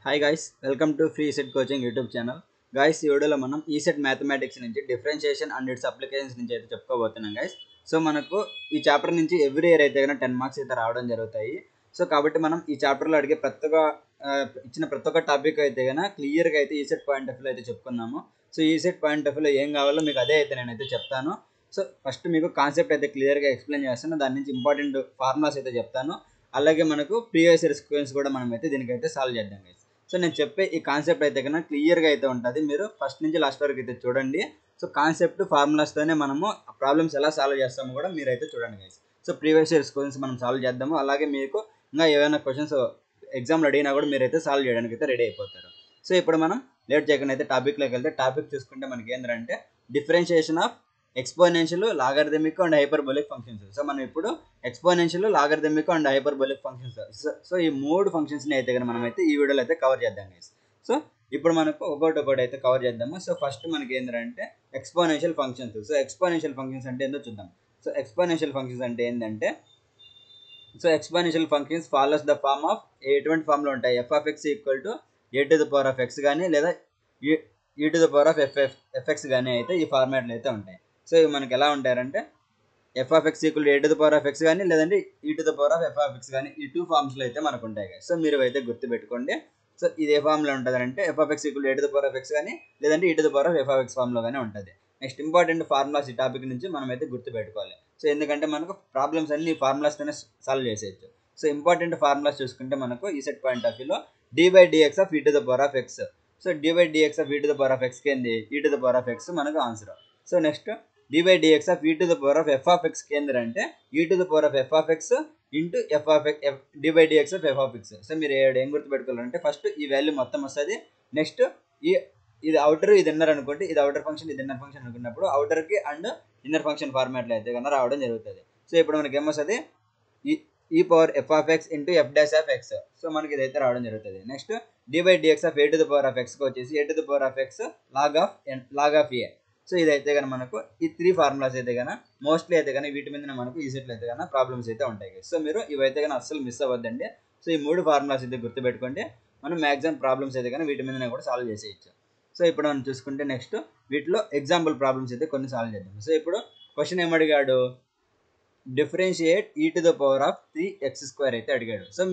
Hi guys, welcome to free set coaching YouTube channel. Guys, ఈ వీడియోలో మనం ECET mathematics నుంచి డిఫరెన్షియేషన్ అండ్ ఇట్స్ అప్లికేషన్స్ నుంచి అయితే చెప్పుకోబోతున్నాం గాయ్స్. సో మనకు ఈ చాప్టర్ నుంచి ఎవ్రీ ఇయర్ అయితే కనుక 10 మార్క్స్ అయితే రావడం జరుగుతాయి. సో కాబట్టి మనం ఈ చాప్టర్లో అడిగే ఇచ్చిన ప్రతి ఒక్క టాపిక్ అయితే కనుక క్లియర్గా అయితే ఈసెట్ పాయింట్ ఆఫ్ వ్యూలో అయితే చెప్పుకున్నాము. సో ఈసెట్ పాయింట్ ఆఫ్ వ్యూలో ఏం కావాలో మీకు అదే అయితే నేనైతే చెప్తాను. సో ఫస్ట్ మీకు కాన్సెప్ట్ అయితే క్లియర్గా ఎక్స్ప్లెయిన్ చేస్తాను. దాని నుంచి ఇంపార్టెంట్ ఫార్ములాస్ అయితే చెప్తాను. అలాగే మనకు ప్రీవియస్ ఇయర్ క్వశ్చన్స్ కూడా మనం అయితే దీనికైతే సాల్వ్ చేద్దాం గైస్. సో నేను చెప్పే ఈ కాన్సెప్ట్ అయితే కన్నా క్లియర్గా అయితే ఉంటుంది. మీరు ఫస్ట్ నుంచి లాస్ట్ వరకు అయితే చూడండి. సో కాన్సెప్ట్ ఫార్ములాస్తోనే మనము ప్రాబ్లమ్స్ ఎలా సాల్వ్ చేస్తామో కూడా మీరైతే చూడండి guys. So previous years questions మనం సాల్వ్ చేద్దాము. అలాగే మీకు ఇంకా ఏమైనా క్వశ్చన్స్ ఎగ్జామ్లో అడిగినా కూడా మీరైతే సాల్వ్ చేయడానికి అయితే రెడీ అయిపోతారు. సో ఇప్పుడు మనం లేట్ చేయకుండా అయితే టాపిక్లోకి వెళ్తే, టాపిక్ చూసుకుంటే మనకి ఏంటంటే differentiation of exponential, logarithmic and hyperbolic functions. So మనం ఇప్పుడు exponential, logarithmic and hyperbolic functions, so ఈ మూడు ఫంక్షన్స్ని అయితే కనుక మనం అయితే ఈ వీడియోలో అయితే కవర్ చేద్దాం గైస్. సో ఇప్పుడు మనకు ఒకటి అయితే కవర్ చేద్దాము. సో ఫస్ట్ మనకి ఏంటంటే exponential functions. So exponential functions అంటే ఏంటో చూద్దాం. సో ఎక్స్పోనెన్షియల్ ఫంక్షన్స్ అంటే ఏంటంటే, so exponential functions follows the form of ఎటువంటి ఫామ్లో ఉంటాయి, F of X equal to A to the power of X కానీ లేదా e to the power of F X కానీ అయితే ఈ ఫార్మాట్లో అయితే ఉంటాయి. సో ఇవి మనకి ఎలా ఉంటారంటే F of X equal A to the power of X కానీ లేదంటే ఈ to the power of f of X కానీ, ఈ టూ ఫార్మ్స్లో అయితే మనకు ఉంటాయి కదా. సో మీరు అయితే గుర్తుపెట్టుకోండి. సో ఇది ఏ ఫామ్లో ఉంటుంది అంటే F of X equal A to the power of X కానీ లేదంటే ఈ to the power of f of X ఫామ్లో కానీ ఉంటుంది. నెక్స్ట్ ఇంపార్టెంట్ ఫార్ములాస్ ఈ టాపిక్ నుంచి మనం అయితే గుర్తుపెట్టుకోవాలి. సో ఎందుకంటే మనకు ప్రాబ్లమ్స్ అన్ని ఫార్ములాస్తోనే సాల్వ్ చేసేయచ్చు. సో ఇంపార్టెంట్ ఫార్ములాస్ చూసుకుంటే మనకు ఈ సెట్ పాయింట్ ఆఫ్ వ్యూలో dy/dx of e to the power of x. So dy/dx of e to the power of ఎక్స్కి ఏంది, e to the power of x మనకు answer. So next dy/dx of e to the power of f of x కేంద్ర అంటే e to the power of f of x into f of x dy/dx of f of x. So మీరు ఏం గుర్తుపెట్టుకోవాలంటే first ఈ value మొత్తం వస్తుంది. Next ఇది outer, ఇది inner అనుకోండి. ఇది అవుటర్ ఫంక్షన్, ఇది ఇన్నర్ ఫంక్షన్ అనుకున్నప్పుడు అవుటర్కి అండ్ ఇన్నర్ ఫంక్షన్ ఫార్మాట్లో అయితే కన్నా రావడం జరుగుతుంది. సో ఇప్పుడు మనకి ఏమొస్తుంది, e power f of x into f dash of x. So మనకి ఇదైతే రావడం జరుగుతుంది. Next dy/dx of a to the power of ఎక్స్కి వచ్చేసి a to the power of x log of a. So ఇదైతే కనుక మనకు ఈ త్రీ ఫార్ములాస్ అయితే కనుక మోస్ట్లీ అయితే కనుక వీటి మీద మనకు ఈ సెట్లో అయితే కనుక ప్రాబ్లమ్స్ అయితే ఉంటాయి. సో మీరు ఇవైతే కనుక అస్సలు మిస్ అవ్వద్దండి. సో ఈ మూడు ఫార్ములాస్ అయితే గుర్తుపెట్టుకోండి. మనం మ్యాక్సిమం ప్రాబ్లమ్స్ అయితే కనుక వీటి మీద కూడా సాల్వ్ చేసేయచ్చు. సో ఇప్పుడు మనం చూసుకుంటే నెక్స్ట్ వీటిలో ఎగ్జాంపుల్ ప్రాబ్లమ్స్ అయితే కొన్ని సాల్వ్ చేద్దాం. సో ఇప్పుడు క్వశ్చన్ ఏమడిగాడు, డిఫరెన్షియేట్ ఈ to the power of 3x² అయితే అడిగాడు. సో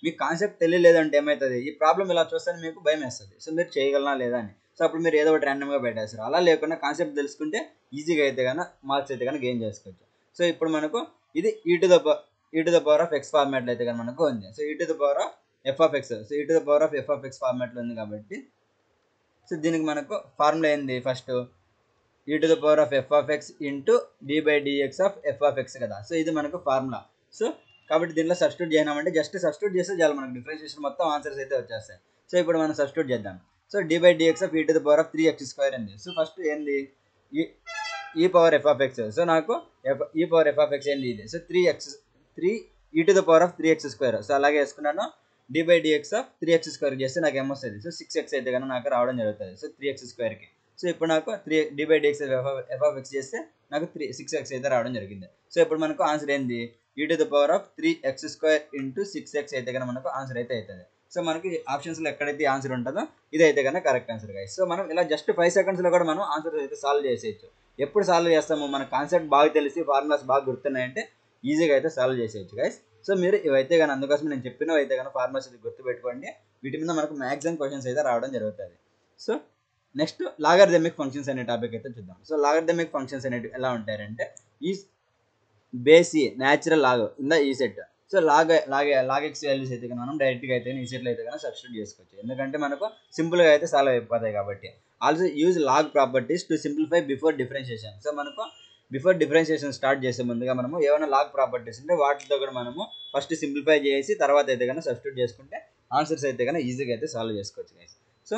మీకు కాన్సెప్ట్ తెలియలేదంటే ఏమవుతుంది, ఈ ప్రాబ్లం ఇలా చూస్తే మీకు భయం వేస్తుంది. సో మీరు చేయగలనా లేదా అని. సో అప్పుడు మీరు ఏదో ఒకటి ర్యాండమ్గా పెట్టేస్తారు. అలా లేకుండా కాన్సెప్ట్ తెలుసుకుంటే ఈజీగా అయితే కానీ మార్క్స్ అయితే కానీ గెయిన్ చేసుకోవచ్చు. సో ఇప్పుడు మనకు ఇది e to the power of x ఫార్మాట్లో అయితే కానీ మనకు ఉంది. So e to the power of f of x, so e to the power of f of x ఫార్మాట్లో ఉంది కాబట్టి, సో దీనికి మనకు ఫార్ములా ఏంది, ఫస్ట్ ఈ to the power of f of x into dy/dx of f of X కదా. So ఇది మనకు ఫార్ములా. సో కాబట్టి దీనిలో సబ్స్టిట్యూట్ చేయనామంటే జస్ట్ సబ్స్టిట్యూట్ చేస్తే చాలు, మనకు డిఫరెన్షియేషన్ మొత్తం ఆన్సర్స్ అయితే వచ్చేస్తాయి. సో ఇప్పుడు మనం సబ్స్టిట్యూట్ చేద్దాం. So dy/dx of e to the power of 3x² ఉంది. సో ఫస్ట్ ఏంది, ఈ power f of x. So నాకు ఈ పవర్ ఎఫ్ ఆఫ్ ఎక్స్ ఏంది ఇది. సో 3 ఈ to the power of 3x². So అలాగే వేసుకున్నాను. dy/dx ఆఫ్ 3x² చేస్తే నాకు ఏమొస్తుంది, సో 6x అయితే కనుక నాకు రావడం జరుగుతుంది. సో 3x²కి. సో ఇప్పుడు నాకు dy/dx ఎఫ్ ఆఫ్ ఎక్స్ చేస్తే నాకు 6x అయితే రావడం జరిగింది. సో ఇప్పుడు మనకు ఆన్సర్ ఏంది, e to the power of 3x² into 6x అయితే కనుక మనకు ఆన్సర్ అయితే అవుతుంది. సో మనకి ఆప్షన్స్లో ఎక్కడైతే ఆన్సర్ ఉంటుందో ఇదైతే కనుక కరెక్ట్ ఆన్సర్ గైస్. సో మనం ఇలా జస్ట్ 5 సెకండ్స్లో కూడా మనం ఆన్సర్ అయితే సాల్వ్ చేసేయచ్చు. ఎప్పుడు సాల్వ్ చేస్తాము, మన కాన్సెప్ట్ బాగా తెలిసి ఫార్ములాస్ బాగా గుర్తున్నాయంటే ఈజీగా అయితే సాల్వ్ చేసేయచ్చు గైస్. సో మీరు ఇవైతే కానీ అందుకోసం నేను చెప్పినవి అయితే కానీ ఫార్ములాస్ అయితే గుర్తుపెట్టుకోండి. వీటి మీద మనకు మ్యాక్సిమం క్వశ్చన్స్ అయితే రావడం జరుగుతుంది. సో నెక్స్ట్ లాగరిథమిక్ ఫంక్షన్స్ అనే టాపిక్ అయితే చూద్దాం. సో లాగరిథమిక్ ఫంక్షన్స్ అనేవి ఎలా ఉంటాయంటే, ఈ base e natural log in the e set. So log X values అయితే మనం డైరెక్ట్గా అయితే ఈ సెట్లో అయితే కానీ సబ్స్టిట్యూట్ చేసుకోవచ్చు. ఎందుకంటే మనకు సింపుల్గా అయితే సాల్వ్ అయిపోతాయి కాబట్టి. Also use log properties to simplify before differentiation. So మనకు బిఫోర్ డిఫరెన్షియేషన్ స్టార్ట్ చేసే ముందుగా మనము ఏమైనా లాగ్ ప్రాపర్టీస్ ఉంటే వాటితో కూడా మనము ఫస్ట్ సింప్లిఫై చేసి తర్వాత అయితే కానీ సబ్స్టిట్యూట్ చేసుకుంటే ఆన్సర్స్ అయితే కానీ ఈజీగా అయితే సాల్వ్ చేసుకోవచ్చు గైస్. సో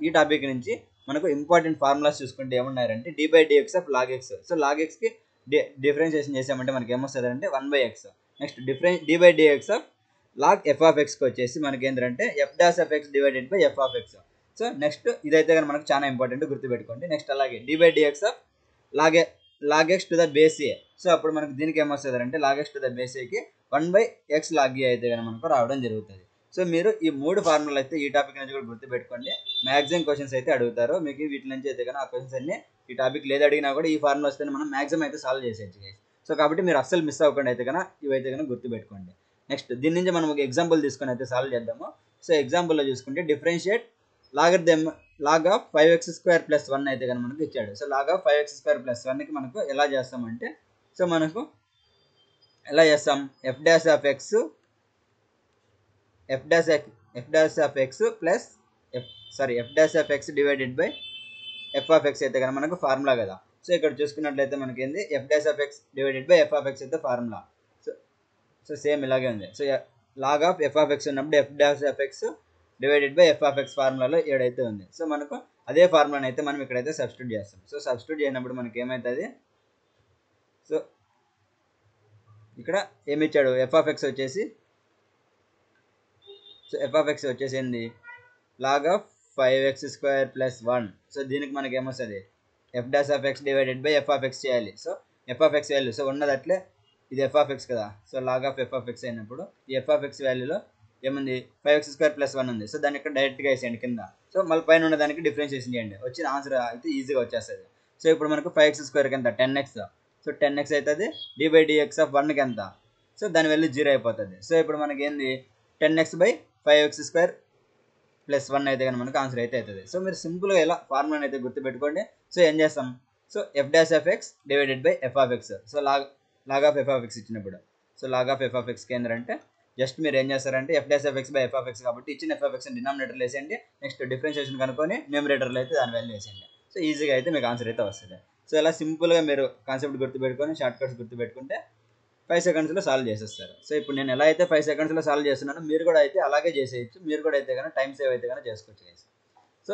ఈ టాపిక్ నుంచి మనకు ఇంపార్టెంట్ ఫార్ములాస్ చూసుకుంటే ఏమున్నాయంటే dy/dx of log x. So log ఎక్స్కి డిఫరెన్షియేషన్ చేసామంటే మనకి ఏమొస్తుంది అంటే 1/x. Next dy/dx of log f of ఎక్స్కి వచ్చేసి మనకి ఏంటంటే f dash of x divided by f of x. So next ఇదైతే కానీ మనకు చాలా ఇంపార్టెంట్, గుర్తుపెట్టుకోండి. నెక్స్ట్ అలాగే dy/dx of log x to the base a. So అప్పుడు మనకు దీనికి ఏమొస్తుంది అంటే log x to the base ఏకి 1/x లాగ్ ఏ అయితే కానీ మనకు రావడం జరుగుతుంది. సో మీరు ఈ 3 ఫార్ములాలు అయితే ఈ టాపిక్ నుంచి కూడా గుర్తుపెట్టుకోండి. మ్యాక్సిమం క్వశ్చన్స్ అయితే అడుగుతారు మీకు వీటి నుంచి అయితే కానీ ఆ క్వశ్చన్స్ అన్ని ఈ టాపిక్ లేదు అడిగినా కూడా ఈ ఫార్ములా వస్తే మనం మ్యాక్సిమం అయితే సాల్వ్ చేసేయచ్చు గైస్. సో కాబట్టి మీరు అస్సలు మిస్ అవ్వకుండా అయితే కన్నా ఇవైతే కన్నా గుర్తుపెట్టుకోండి. నెక్స్ట్ దీని నుంచి మనం ఒక ఎగ్జాంపుల్ తీసుకొని అయితే సాల్వ్ చేద్దాము. సో ఎగ్జాంపుల్లో చూసుకుంటే డిఫరెన్షియేట్ లాగ్ ఆఫ్ 5x² + 1 అయితే కనుక మనకు ఇచ్చాడు. సో లాగ్ ఆఫ్ 5x² + 1కి మనకు ఎలా చేస్తామంటే సో మనకు ఎలా చేస్తాం f dash of x divided by f of x అయితే కనుక మనకు ఫార్ములా కదా. సో ఇక్కడ చూసుకున్నట్లయితే మనకి ఏంది f dash of x divided by f of x అయితే ఫార్ములా. సో సేమ్ ఇలాగే ఉంది. So log of f of x ఉన్నప్పుడు f dash of x divided by f of x ఫార్ములాలో ఏడైతే ఉంది. సో మనకు అదే ఫార్ములాని అయితే మనం ఇక్కడైతే సబ్స్టిట్యూట్ చేస్తాం. సో సబ్స్టిట్యూట్ చేయనప్పుడు మనకి ఏమవుతుంది సో ఇక్కడ ఏమి ఇచ్చాడు f ఆఫ్ x వచ్చేసి సో f ఆఫ్ x వచ్చేసి ఏంది లాగ్ ఆఫ్ 5x² + 1. సో దీనికి మనకి ఏమొస్తుంది f dash of x divided by f of x చేయాలి. So f of x value so ఉన్నది అట్లే ఇది f ఆఫ్ x కదా. So log of f of x అయినప్పుడు ఈ f ఆఫ్ x వాల్యూలో ఏముంది 5x² + 1 ఉంది. సో దాన్ని ఇక్కడ డైరెక్ట్గా వేసేయండి కింద. సో మళ్ళీ పైన ఉన్న దానికి డిఫరెన్షియేషన్ చేయండి, వచ్చిన ఆన్సర్ అయితే ఈజీగా వచ్చేస్తుంది. సో ఇప్పుడు మనకు 5x² ఎంత 10x. సో 10x అవుతుంది d/dx ఆఫ్ 1కి ఎంత సో దాని వాల్యూ 0 అయిపోతుంది. సో ఇప్పుడు మనకి ఏంది 10x/5x² + 1 అయితే కానీ మనకు ఆన్సర్ అయితే అవుతుంది. సో మీరు సింపుల్గా ఇలా ఫార్ములాని అయితే గుర్తుపెట్టుకోండి. సో ఏం చేస్తాం so f dash of x divided by f of x. So log of f of x ఇచ్చినప్పుడు so log of f of x ఏంటంటే జస్ట్ మీరు ఏం చేస్తారంటే f dash of x by f of x కాబట్టి ఇచ్చిన f of x డినామినేటర్లో వేసేయండి. Next differentiation కనుక్కొని న్యూమరేటర్లో అయితే దాని వాల్యూ వేసేయండి. సో ఈజీగా అయితే మీకు ఆన్సర్ అయితే వస్తుంది. సో ఇలా సింపుల్గా మీరు కాన్సెప్ట్ గుర్తుపెట్టుకొని షార్ట్ కట్స్ గుర్తుపెట్టుకుంటే 5 సెకండ్స్లో సాల్వ్ చేసేస్తారు. సో ఇప్పుడు నేను ఎలా అయితే 5 సెకండ్స్లో సాల్వ్ చేస్తున్నానో మీరు కూడా అయితే అలాగే చేసేయచ్చు. మీరు కూడా అయితే కానీ టైం సేవ్ అయితే కానీ చేసుకోవచ్చు. సో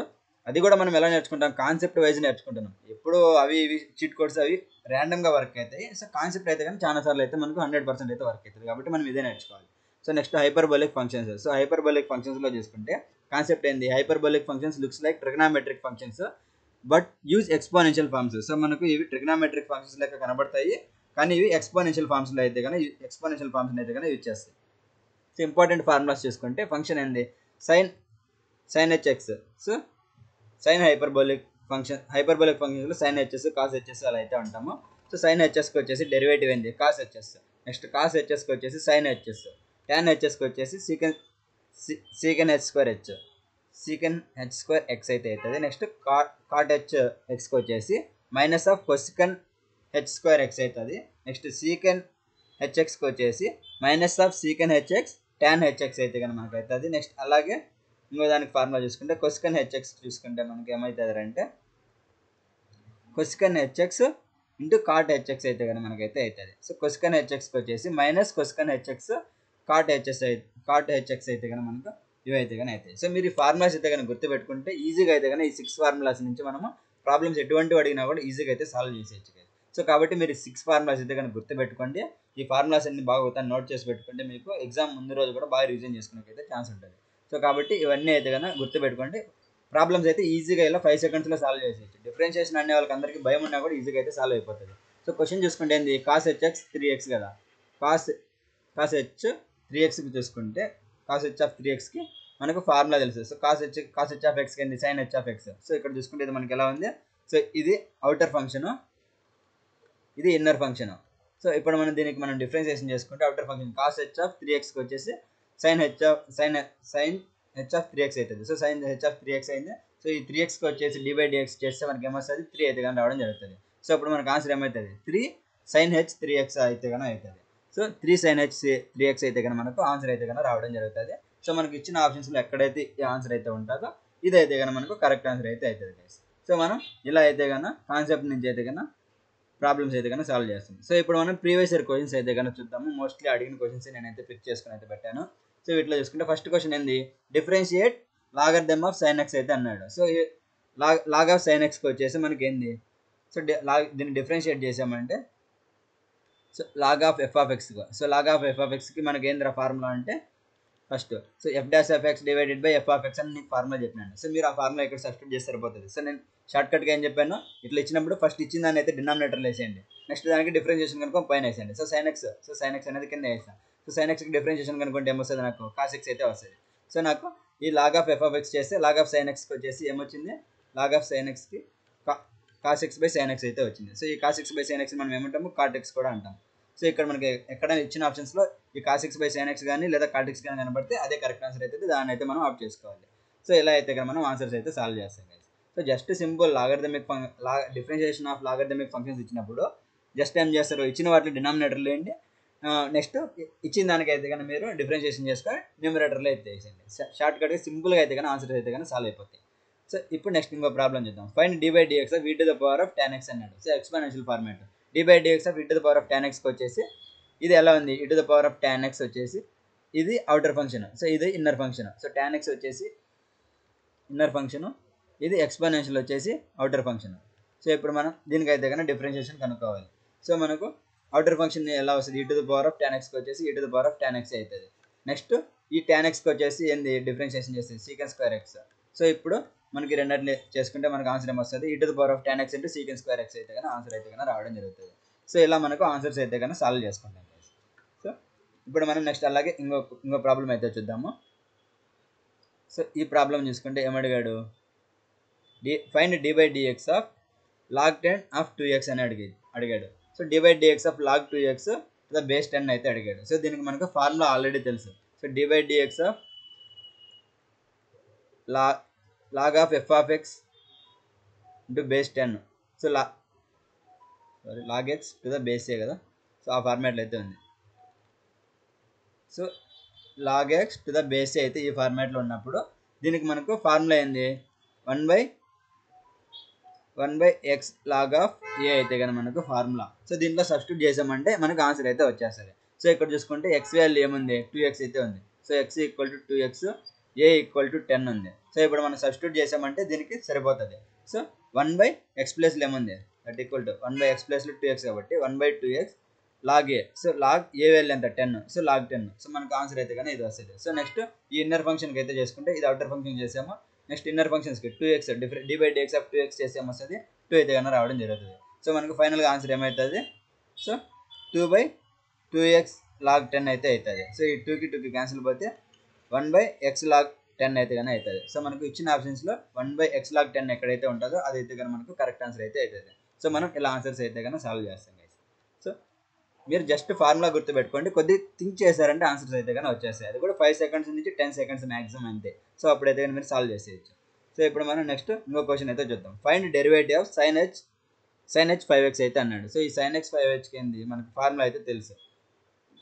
అది కూడా మనం ఎలా నేర్చుకుంటాం కాన్సెప్ట్ వైజ్ నేర్చుకుంటున్నాం. ఎప్పుడు అవి ఇవి చీట్ కోడ్స్ అవి ర్యాండమ్గా వర్క్ అవుతాయి. సో కాన్సెప్ట్ అయితే కానీ చాలా సార్లు అయితే మనకు 100% అయితే వర్క్ అవుతుంది కాబట్టి మనం ఇదే నేర్చుకోవాలి. So next hyperbolic functions. So hyperbolic ఫంక్షన్స్లో చూసుకుంటే కాన్సెప్ట్ ఏంది hyperbolic functions looks like trigonometric functions but use exponential forms. So మనకు ఇవి ట్రిగ్నామెట్రిక్ ఫంక్షన్స్ లెక్క కనబడతాయి కానీ ఇవి ఎక్స్పోనెన్షియల్ ఫార్మ్స్లో అయితే కానీ యూజ్ చేస్తాయి. సో ఇంపార్టెంట్ ఫార్ములాస్ చూసుకుంటే ఫంక్షన్ ఏంది sine hx. So sine hyperbolic ఫంక్షన్స్లో సైన్ hs కాస్ hs అలా అయితే ఉంటాము. సో సైన్ hsకి వచ్చేసి డెరివేటివ్ ఏంది కాస్ hs. నెక్స్ట్ కాస్ hsకి వచ్చేసి సైన్ hs. tan hsకి వచ్చేసి సీకెన్ h²x అయితే అవుతుంది. నెక్స్ట్ కాట్ hxకి వచ్చేసి మైనస్ ఆఫ్ కొసికన్ h²x అవుతుంది. నెక్స్ట్ సీకెన్ hxకి వచ్చేసి minus of సీకెన్ hx tan hx అయితే కనుక మనకు అవుతుంది. నెక్స్ట్ అలాగే ఇంకో దానికి ఫార్ములా చూసుకుంటే కొసికన్ hx చూసుకుంటే మనకి ఏమవుతుంది అంటే cosecant hx into cot hx అయితే కనుక మనకైతే అవుతుంది. సో కొసికన్ hxకి వచ్చేసి minus cosecant hx cot hx అయితే కనుక మనకు ఇవైతే కానీ అవుతాయి. సో మీరు ఈ ఫార్ములాస్ అయితే కనుక గుర్తుపెట్టుకుంటే ఈజీగా అయితే కానీ ఈ 6 ఫార్ములాస్ నుంచి మనము ప్రాబ్లమ్స్ ఎటువంటి అడిగినా కూడా ఈజీగా అయితే సాల్వ్ చేసేయచ్చు. సో కాబట్టి మీరు 6 ఫార్ములాస్ అయితే కనుక గుర్తుపెట్టుకోండి. ఈ ఫార్ములాస్ అన్ని బాగా అవుతాయి నోట్ చేసి పెట్టుకుంటే మీకు ఎగ్జామ్ ముందు రోజు కూడా బాగా రివిజన్ చేసుకునేకైతే ఛాన్స్ ఉంటుంది. సో కాబట్టి ఇవన్నీ అయితే కనుక గుర్తుపెట్టుకోండి. ప్రాబ్లమ్స్ అయితే ఈజీగా ఇలా 5 సెకండ్స్లో సాల్వ్ చేసేయచ్చు. డిఫరెన్షియేషన్ అనే వాళ్ళకి అందరికీ భయం ఉన్నా కూడా ఈజీగా అయితే సాల్వ్ అయిపోతుంది. సో క్వశ్చన్ చూసుకుంటే ఏంది కాస్ hx 3x కదా. కాస్ h 3xకి చూసుకుంటే కాస్ h ఆఫ్ 3xకి మనకు ఫార్ములా తెలుసు. So cos h of x ఏంది sine h of x. So ఇక్కడ చూసుకుంటే ఇది మనకి ఎలా ఉంది సో ఇది అవుటర్ ఫంక్షను ఇది ఇన్నర్ ఫంక్షన్. సో ఇప్పుడు మనం దీనికి మనం డిఫరెన్షియేషన్ చేసుకుంటే outer function cos h of 3xకి వచ్చేసి సైన్ h ఆఫ్ 3x అవుతుంది. So sign h of 3x అయింది. సో ఈ 3xకి వచ్చేసి d/dx చేస్తే మనకి ఏమొస్తుంది 3 అయితే కానీ రావడం జరుగుతుంది. సో ఇప్పుడు మనకు ఆన్సర్ ఏమవుతుంది 3 sin h 3x అయితే కానీ అవుతుంది. సో 3 sin h 3x అయితే కానీ మనకు ఆన్సర్ అయితే కానీ రావడం జరుగుతుంది. సో మనకి ఇచ్చిన ఆప్షన్స్లో ఎక్కడైతే ఈ ఆన్సర్ అయితే ఉంటుందో ఇదైతే కానీ మనకు కరెక్ట్ ఆన్సర్ అయితే అవుతుంది గైస్. సో మనం ఇలా అయితే కన్నా కాన్సెప్ట్ నుంచి అయితే కన్నా ప్రాబ్లమ్స్ అయితే కన్నా సాల్వ్ చేస్తాం. సో ఇప్పుడు మనం ప్రీవియస్ ఇయర్ క్వశ్చన్స్ అయితే కన్నా చూద్దాము. మోస్ట్లీ అడిగిన క్వశ్చన్స్ నేనైతే పిక్ చేసుకుని అయితే పెట్టాను. సో వీటిలో చూసుకుంటే ఫస్ట్ క్వశ్చన్ ఏంది differentiate logarithm of sine x అయితే అన్నాడు. సో లాగ్ ఆఫ్ సైన్ ఎక్స్కి వచ్చేసి మనకి ఏంది సో దీన్ని డిఫరెన్షియేట్ చేసామంటే so log of f of x. So log of f of ఎక్స్కి మనకి ఏంద్ర ఫార్ములా అంటే first so f dash f x divided by f of x అని నేను ఫార్ములా చెప్పినాను. సో మీరు ఆ ఫార్ములా ఇక్కడ సబ్స్టిట్యూట్ చేస్తే సరిపోతుంది. సో నేను షార్ట్ కట్గా ఏం చెప్పాను ఇట్లా ఇచ్చినప్పుడు ఫస్ట్ ఇచ్చిన దాన్ని అయితే డినామినేటర్లో వేసేయండి. నెక్స్ట్ దానికి డిఫరెన్షియేషన్ కనుక పైన వేసేయండి. సో సైన్ ఎక్స్ అనేది కింద వేసాను. సో సైన్ ఎక్స్కి డిఫరెన్షియేషన్ కనుకుంటే ఏమొస్తుంది నాకు కాస్ ఎక్స్ అయితే వస్తుంది. సో నాకు ఈ log of f of x చేస్తే లాగ్ ఆఫ్ సైన్ ఎక్స్కి వచ్చేసి ఏమొచ్చింది, లాగ్ ఆఫ్ సైన్ ఎక్స్కి cos x by sine x అయితే వచ్చింది. సో ఈ cos x by sine x మనం ఏమంటాము, కాట్ ఎక్స్ కూడా అంటాం. సో ఇక్కడ మనకి ఎక్కడైనా ఇచ్చిన ఆప్షన్స్లో ఈ cos x by sine X కానీ లేదా కాట్ ఎక్స్ కానీ కనబడితే అదే కరెక్ట్ ఆన్సర్ అయితే దాన్ని అయితే మనం ఆప్ట్ చేసుకోవాలి. సో ఇలా అయితే ఇక్కడ మనం ఆన్సర్స్ అయితే సాల్వ్ చేస్తాం guys. So just simple logarithmic differentiation of logarithmic functions ఇచ్చినప్పుడు జస్ట్ ఏం చేస్తారు, ఇచ్చిన వాటిని డినామినేటర్లో ఏంటి, నెక్స్ట్ ఇచ్చిన దానికైతే కానీ మీరు డిఫరెన్షియేషన్ చేసుకొని న్యూమరేటర్లో అయితే వేసేయండి. షార్ట్ కట్గా సింపుల్గా అయితే కానీ ఆన్సర్స్ అయితే కానీ సాల్వ్ అయిపోతాయి. సో ఇప్పుడు నెక్స్ట్ ఇంకో ప్రాబ్లం చూద్దాం. Find dy dx of e to the power of tan x అన్నాడు. So exponential format dy dx of e to the power of tan x వచ్చేసి ఇది ఎలా ఉంది, e to the power of tan x వచ్చేసి ఇది outer function, so ఇది inner function. So tan x వచ్చేసి inner function, ఇది ఎక్స్పోనెన్షియల్ వచ్చేసి అవుటర్ ఫంక్షన్. సో ఇప్పుడు మనం దీనికైతే కానీ డిఫరెన్షియేషన్ కనుక్కోవాలి. సో మనకు అవుటర్ ఫంక్షన్ ఎలా వస్తుంది, e to the power of tan x వచ్చేసి e to the power of tan x అవుతుంది. నెక్స్ట్ ఈ tan x వచ్చేసి ఏంది డిఫరెన్షియేషన్ చేస్తుంది secant square x. సో ఇప్పుడు మనకి రెండింటిని చేసుకుంటే మనకు ఆన్సర్ ఏమొస్తుంది, e to the power of tan x into secant square x అయితే కానీ ఆన్సర్ అయితే కానీ రావడం జరుగుతుంది. సో ఇలా మనకు ఆన్సర్స్ అయితే కానీ సాల్వ్ చేసుకుంటాం. సో ఇప్పుడు మనం నెక్స్ట్ అలాగే ఇంకో ప్రాబ్లం అయితే చూద్దాము. సో ఈ ప్రాబ్లం చూసుకుంటే ఏమడిగాడు, find dy dx of log 10 of 2x అని అడిగాడు. So dy dx of log 2x to the base 10 అయితే అడిగాడు. సో దీనికి మనకు ఫార్ములా ఆల్రెడీ తెలుసు. So dy dx of log of f of x into base 10. So log x to the base a కదా, so ఆ ఫార్మాట్లో అయితే ఉంది. So log x to the base అయితే ఈ ఫార్మాట్లో ఉన్నప్పుడు దీనికి మనకు ఫార్ములా ఏంది, 1/x log of a అయితే కానీ మనకు ఫార్ములా. సో దీంట్లో సబ్స్టిట్యూట్ చేసామంటే మనకు ఆన్సర్ అయితే వచ్చేస్తుంది. సో ఇక్కడ చూసుకుంటే x వాల్యూ ఏముంది, 2x అయితే ఉంది. So x equal to 2x, a equal to 10 ఉంది. సో ఇప్పుడు మనం సబ్స్టిట్యూట్ చేసామంటే దీనికి సరిపోతుంది. సో 1/x ప్లస్లో ఏముంది, దట్ ఈక్వల్ టు 1/x ప్లస్లో 2x కాబట్టి 1/2x log a. So log a value ఎంత 10, సో log 10. సో మనకు ఆన్సర్ అయితే కానీ ఇది వస్తుంది. సో నెక్స్ట్ ఈ ఇన్నర్ ఫంక్షన్కి అయితే చేసుకుంటే ఇది అవుటర్ ఫంక్షన్ చేసాము. నెక్స్ట్ ఇన్నర్ ఫంక్షన్స్కి 2x dy dx of 2x చేసేమో వస్తుంది, 2 అయితే కానీ రావడం జరుగుతుంది. సో మనకు ఫైనల్గా ఆన్సర్ ఏమవుతుంది, సో 2/2x log 10 అయితే అవుతుంది. సో ఈ 2కి 2కి క్యాన్సిల్ పోతే 1/x log 10 అయితే కానీ అవుతుంది. సో మనకు ఇచ్చిన ఆప్షన్స్లో 1/x log 10 ఎక్కడైతే ఉంటుందో అదైతే కానీ మనకు కరెక్ట్ ఆన్సర్ అయితే అవుతుంది. సో మనం ఇలా ఆన్సర్స్ అయితే కానీ సాల్వ్ చేస్తాం గైస్. సో మీరు జస్ట్ ఫార్ములా గుర్తుపెట్టుకోండి, కొద్దిగా థింక్ చేశారంటే ఆన్సర్స్ అయితే కానీ వచ్చేస్తాయి. అది కూడా 5 సెకండ్స్ నుంచి 10 సెకండ్స్ మ్యాక్సిమం అంతే. సో అప్పుడైతే కానీ మీరు సాల్వ్ చేసేయచ్చు. సో ఇప్పుడు మనం నెక్స్ట్ ఇంకో క్వశ్చన్ అయితే చూద్దాం. Find derivative of sin h 5x అయితే అన్నాడు. సో ఈ sin h 5hకి ఏంది మనకు ఫార్ములా అయితే తెలుసు.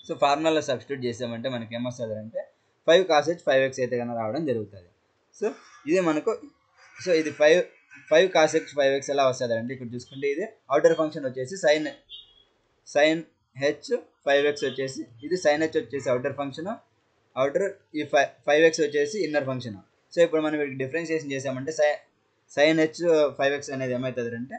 సో ఫార్ములాలో సబ్స్టిట్యూట్ చేసామంటే మనకి ఏమొస్తుంది అంటే 5 cos h 5x అయితే కానీ రావడం జరుగుతుంది. సో ఇది మనకు, సో ఇది 5 cos h 5x ఎలా వస్తుంది అంటే ఇక్కడ చూసుకుంటే ఇది అవుటర్ ఫంక్షన్ వచ్చేసి sin h 5x వచ్చేసి ఇది sin h వచ్చేసి అవుటర్ ఫంక్షన్, అవుటర్ ఈ 5x వచ్చేసి ఇన్నర్ ఫంక్షన్. సో ఇప్పుడు మనం వీటికి డిఫరెన్షియేషన్ చేసామంటే sin h 5x అనేది ఏమవుతుంది అంటే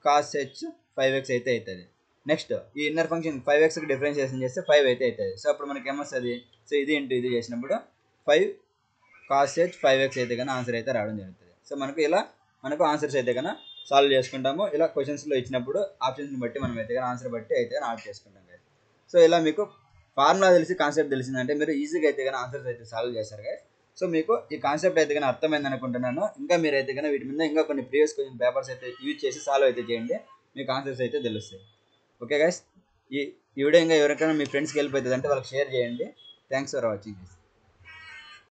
cos h 5x అయితే అవుతుంది. నెక్స్ట్ ఈ ఇన్నర్ ఫంక్షన్ 5xకి డిఫరెన్షియేషన్ చేస్తే 5 అయితే అవుతుంది. సో అప్పుడు మనకి ఏమొస్తుంది, సో ఇది ఇంటూ ఇది చేసినప్పుడు 5 cos h 5x అయితే కానీ ఆన్సర్ అయితే రావడం జరుగుతుంది. సో మనకు ఇలా మనకు ఆన్సర్స్ అయితే కానీ సాల్వ్ చేసుకుంటాము. ఇలా క్వశ్చన్స్లో ఇచ్చినప్పుడు ఆప్షన్స్ని బట్టి మనం అయితే కానీ ఆన్సర్ బట్టి అయితే కానీ ఆప్ట్ చేసుకుంటాం గైస్. సో ఇలా మీకు ఫార్ములా తెలిసి కాన్సెప్ట్ తెలిసిందంటే మీరు ఈజీగా అయితే కానీ ఆన్సర్స్ అయితే సాల్వ్ చేస్తారు గైస్. సో మీకు ఈ కాన్సెప్ట్ అయితే కానీ అర్థమైంది అనుకుంటున్నాను. ఇంకా మీరు అయితే కానీ వీటి మీద ఇంకా కొన్ని ప్రీవియస్ క్వశ్చన్ పేపర్స్ అయితే యూజ్ చేసి సాల్వ్ అయితే చేయండి, మీకు ఆన్సర్స్ అయితే తెలుస్తాయి. ఓకే గైస్, ఈ వీడియో ఇంకా ఎవరికైనా మీ ఫ్రెండ్స్కి హెల్ప్ అవుతుంది అంటే వాళ్ళకి షేర్ చేయండి. Thanks for watching.